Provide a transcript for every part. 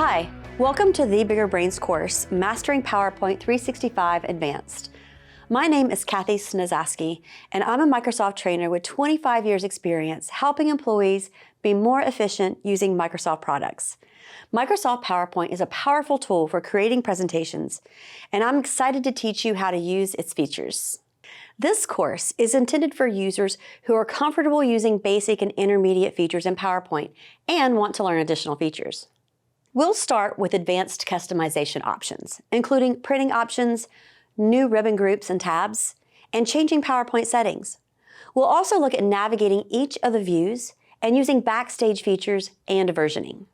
Hi, welcome to the Bigger Brains course, Mastering PowerPoint 365 Advanced. My name is Kathy Snizaski, and I'm a Microsoft trainer with 25 years experience helping employees be more efficient using Microsoft products. Microsoft PowerPoint is a powerful tool for creating presentations, and I'm excited to teach you how to use its features. This course is intended for users who are comfortable using basic and intermediate features in PowerPoint and want to learn additional features. We'll start with advanced customization options, including printing options, new ribbon groups and tabs, and changing PowerPoint settings. We'll also look at navigating each of the views and using backstage features and versioning.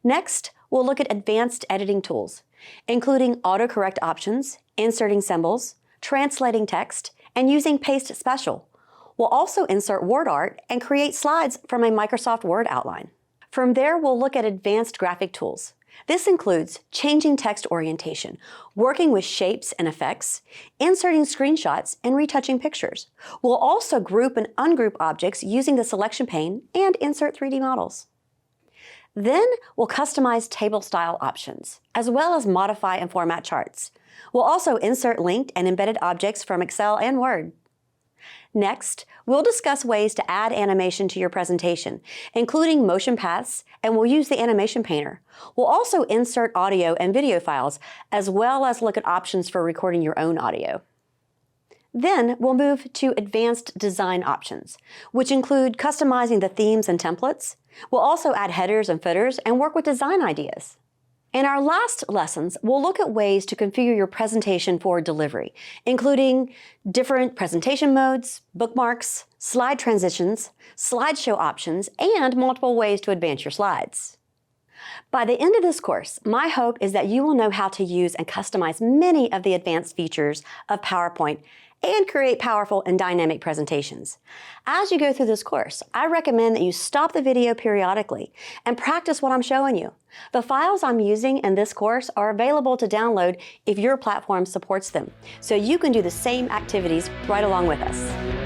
Next, we'll look at advanced editing tools, including AutoCorrect options, inserting symbols, translating text, and using Paste Special. We'll also insert WordArt and create slides from a Microsoft Word outline. From there, we'll look at advanced graphic tools. This includes changing text orientation, working with shapes and effects, inserting screenshots, and retouching pictures. We'll also group and ungroup objects using the selection pane and insert 3D models. Then we'll customize table style options, as well as modify and format charts. We'll also insert linked and embedded objects from Excel and Word. Next, we'll discuss ways to add animation to your presentation, including motion paths, and we'll use the animation painter. We'll also insert audio and video files, as well as look at options for recording your own audio. Then we'll move to advanced design options, which include customizing the themes and templates. We'll also add headers and footers and work with design ideas. In our last lessons, we'll look at ways to configure your presentation for delivery, including different presentation modes, bookmarks, slide transitions, slideshow options, and multiple ways to advance your slides. By the end of this course, my hope is that you will know how to use and customize many of the advanced features of PowerPoint and create powerful and dynamic presentations. As you go through this course, I recommend that you stop the video periodically and practice what I'm showing you. The files I'm using in this course are available to download if your platform supports them, so you can do the same activities right along with us.